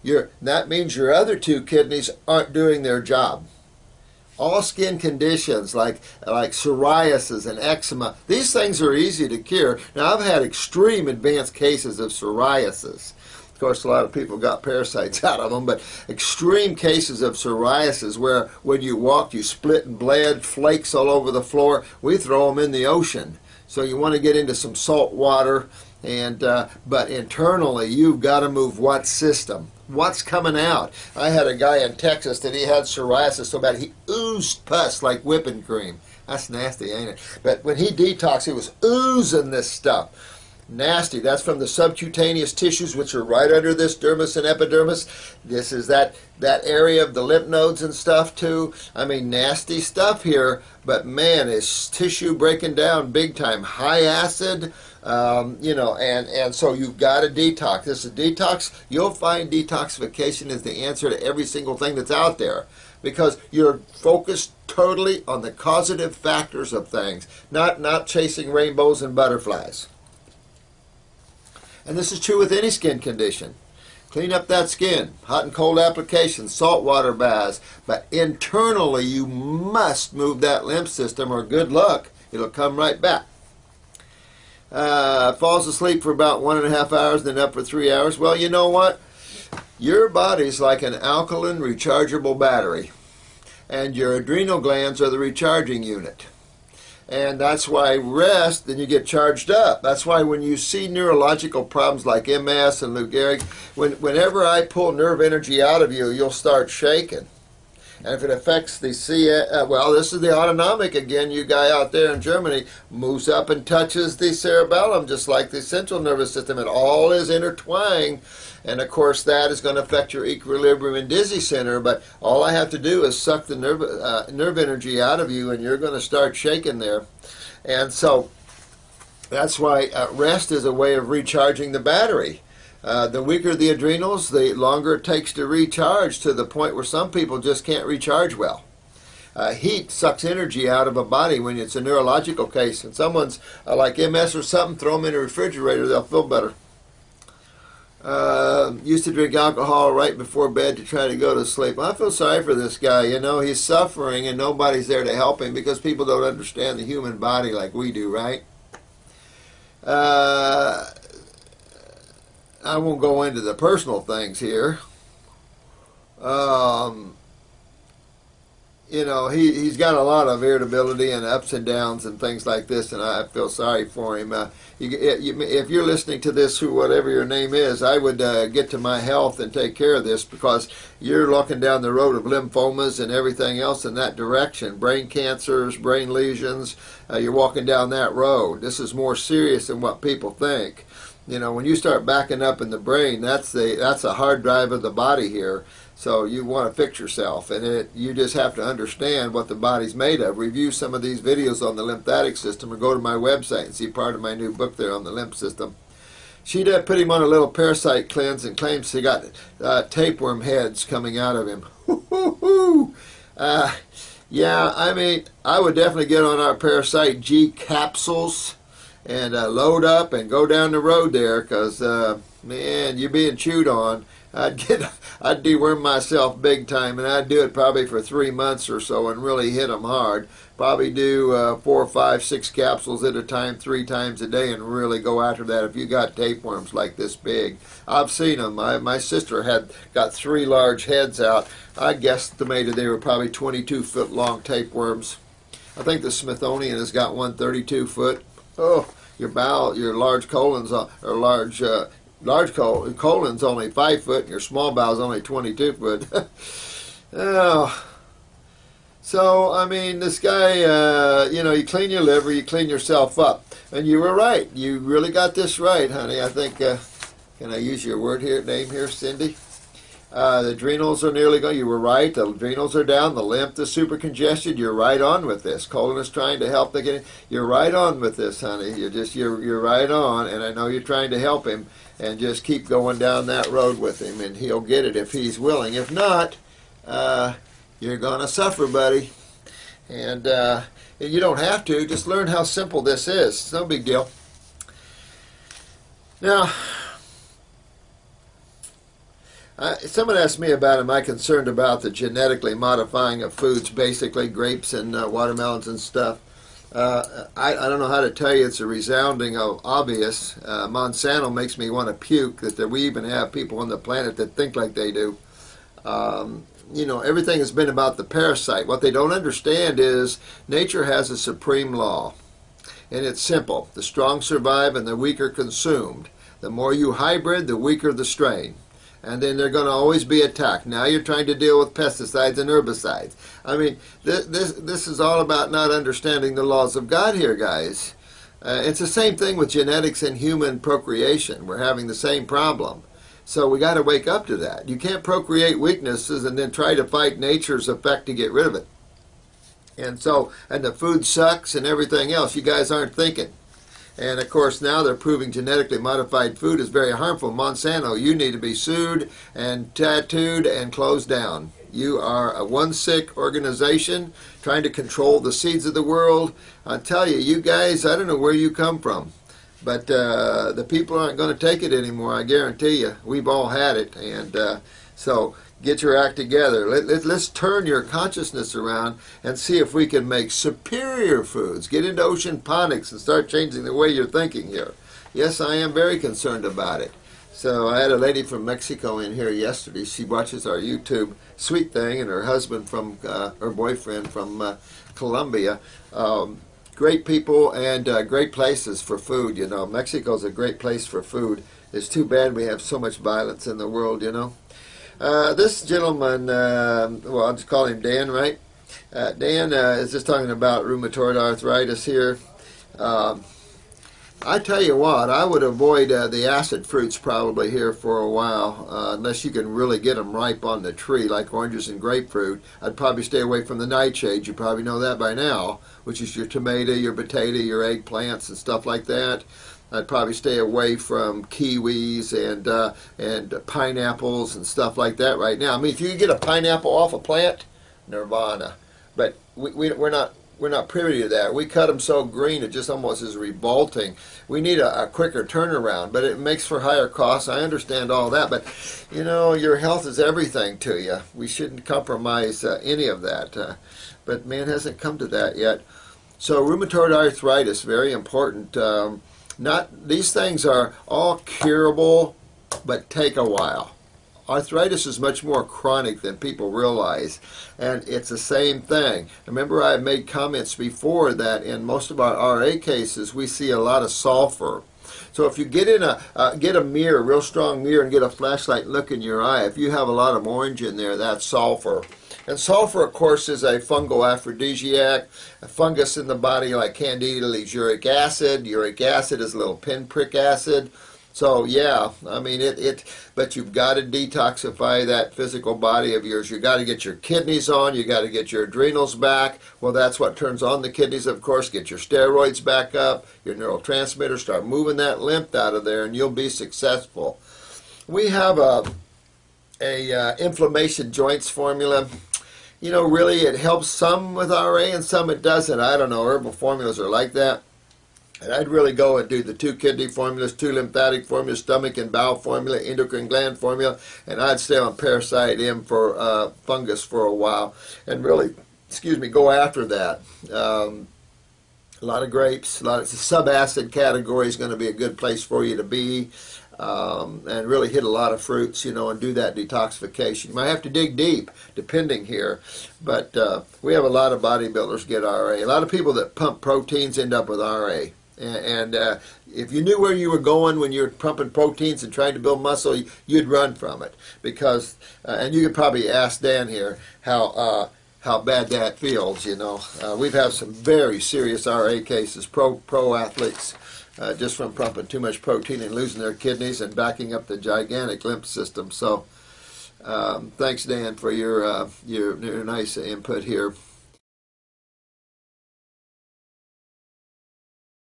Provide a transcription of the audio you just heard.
that means your other two kidneys aren't doing their job. All skin conditions like psoriasis and eczema, these things are easy to cure. Now, I've had extreme advanced cases of psoriasis. Of course, a lot of people got parasites out of them, but extreme cases of psoriasis where when you walked, you split and bled, flakes all over the floor. We throw them in the ocean. So you want to get into some salt water, but internally, you've got to move what system? What's coming out? I had a guy in Texas that he had psoriasis so bad he oozed pus like whipping cream. That's nasty, ain't it? But when he detoxed, he was oozing this stuff. Nasty. That's from the subcutaneous tissues, which are right under this dermis and epidermis. This is that area of the lymph nodes and stuff too. I mean, nasty stuff here, but man, is tissue breaking down big time. High acid, and so you've got to detox. This is detox. You'll find detoxification is the answer to every single thing that's out there, because you're focused totally on the causative factors of things, not chasing rainbows and butterflies. And this is true with any skin condition. Clean up that skin, hot and cold applications, saltwater baths, but internally you must move that lymph system, or good luck, it'll come right back. Falls asleep for about 1.5 hours, then up for 3 hours. Well, you know what? Your body's like an alkaline rechargeable battery, and your adrenal glands are the recharging unit. And that's why rest, then you get charged up. That's why when you see neurological problems like MS and Lou Gehrig, whenever I pull nerve energy out of you, you'll start shaking. And if it affects the this is the autonomic again. You guy out there in Germany moves up and touches the cerebellum, just like the central nervous system. It all is intertwined. And of course, that is going to affect your equilibrium and dizzy center. But all I have to do is suck the nerve energy out of you, and you're going to start shaking there. And so that's why rest is a way of recharging the battery. The weaker the adrenals, the longer it takes to recharge, to the point where some people just can't recharge well. Heat sucks energy out of a body when it's a neurological case. And someone's like MS or something, throw them in a refrigerator, they'll feel better. Used to drink alcohol right before bed to try to go to sleep. I feel sorry for this guy. You know, he's suffering and nobody's there to help him because people don't understand the human body like we do, right? I won't go into the personal things here. He's got a lot of irritability and ups and downs and things like this, and I feel sorry for him. If you're listening to this, whatever your name is, I would get to my health and take care of this, because you're looking down the road of lymphomas and everything else in that direction. Brain cancers, brain lesions, you're walking down that road. This is more serious than what people think. You know, when you start backing up in the brain, that's a hard drive of the body here. So you want to fix yourself, and you just have to understand what the body's made of. Review some of these videos on the lymphatic system, or go to my website and see part of my new book there on the lymph system. She did put him on a little parasite cleanse and claims he got tapeworm heads coming out of him. Yeah, I mean, I would definitely get on our Parasite G capsules and load up and go down the road there, because man, you're being chewed on. I'd deworm myself big time, and I'd do it probably for 3 months or so and really hit them hard. Probably do 4, 5, 6 capsules at a time, 3 times a day, and really go after that if you got tapeworms like this big. I've seen them. My sister got 3 large heads out. I guesstimated they were probably 22-foot long tapeworms. I think the Smithsonian has got one 32-foot. Oh, your large colon's large colon's only 5 foot, and your small bowel's only 22 foot. Oh. So, I mean, this guy, you clean your liver, you clean yourself up. And you were right. You really got this right, honey. I think, can I use your name here, Cindy? The adrenals are nearly gone. You were right. The adrenals are down. The lymph is super congested. You're right on with this. Colon is trying to help. You're right on with this, honey. You're right on, and I know you're trying to help him. And just keep going down that road with him, and he'll get it if he's willing. If not, you're going to suffer, buddy. And you don't have to. Just learn how simple this is. It's no big deal. Now, Someone asked me about, am I concerned about the genetically modifying of foods, basically grapes and watermelons and stuff. I don't know how to tell you. It's a resounding obvious. Monsanto makes me want to puke that we even have people on the planet that think like they do. You know, everything has been about the parasite. What they don't understand is nature has a supreme law. And it's simple. The strong survive and the weak are consumed. The more you hybrid, the weaker the strain. And then they're going to always be attacked. Now you're trying to deal with pesticides and herbicides. I mean, this is all about not understanding the laws of God here, guys. It's the same thing with genetics and human procreation. We're having the same problem. So we got to wake up to that. You can't procreate weaknesses and then try to fight nature's effect to get rid of it. And the food sucks and everything else. You guys aren't thinking. And of course now they're proving genetically modified food is very harmful. Monsanto, you need to be sued and tattooed and closed down. You are a one sick organization trying to control the seeds of the world. I tell you, you guys, I don't know where you come from, but the people aren't going to take it anymore, I guarantee you. We've all had it. And so get your act together. Let's turn your consciousness around and see if we can make superior foods. Get into oceanponics and start changing the way you're thinking here. Yes, I am very concerned about it. So I had a lady from Mexico in here yesterday. She watches our YouTube Sweet Thing, and her husband from, her boyfriend from Colombia. Great people and great places for food, you know. Mexico's a great place for food. It's too bad we have so much violence in the world, you know. This gentleman, well, I'll just call him Dan, right? Dan is just talking about rheumatoid arthritis here. I tell you what, I would avoid the acid fruits probably here for a while, unless you can really get them ripe on the tree, like oranges and grapefruit. I'd probably stay away from the nightshades. You probably know that by now, which is your tomato, your potato, your eggplants, and stuff like that. I'd probably stay away from kiwis and pineapples and stuff like that right now. I mean, if you could get a pineapple off a plant, nirvana. But we're not privy to that. We cut them so green it just almost is revolting. We need a quicker turnaround, but it makes for higher costs. I understand all that, but you know, your health is everything to you. We shouldn't compromise any of that. But man hasn't come to that yet. So rheumatoid arthritis, very important. These things are all curable, but take a while. Arthritis is much more chronic than people realize, and it's the same thing. Remember, I made comments before that in most of our RA cases, we see a lot of sulfur. So if you get a mirror, a real strong mirror, and get a flashlight and look in your eye, if you have a lot of orange in there, that's sulfur. And sulfur, of course, is a fungal aphrodisiac. A fungus in the body like Candida leaves uric acid. Uric acid is a little pinprick acid. So yeah, I mean but you've got to detoxify that physical body of yours. You've got to get your kidneys on. You've got to get your adrenals back. Well, that's what turns on the kidneys, of course. Get your steroids back up, your neurotransmitters. Start moving that lymph out of there, and you'll be successful. We have a inflammation joints formula. You know, really, it helps some with RA and some it doesn't. I don't know. Herbal formulas are like that. And I'd really go and do the 2 kidney formulas, 2 lymphatic formulas, stomach and bowel formula, endocrine gland formula, and I'd stay on parasite M for fungus for a while and really, go after that. A lot of grapes, the subacid category is going to be a good place for you to be. And really hit a lot of fruits, you know, and do that detoxification. You might have to dig deep, depending here, but we have a lot of bodybuilders get RA. A lot of people that pump proteins end up with RA. And if you knew where you were going when you were pumping proteins and trying to build muscle, you'd run from it. Because, and you could probably ask Dan here how bad that feels, you know. We've had some very serious RA cases, pro athletes, just from pumping too much protein and losing their kidneys and backing up the gigantic lymph system. So thanks, Dan, for your nice input here.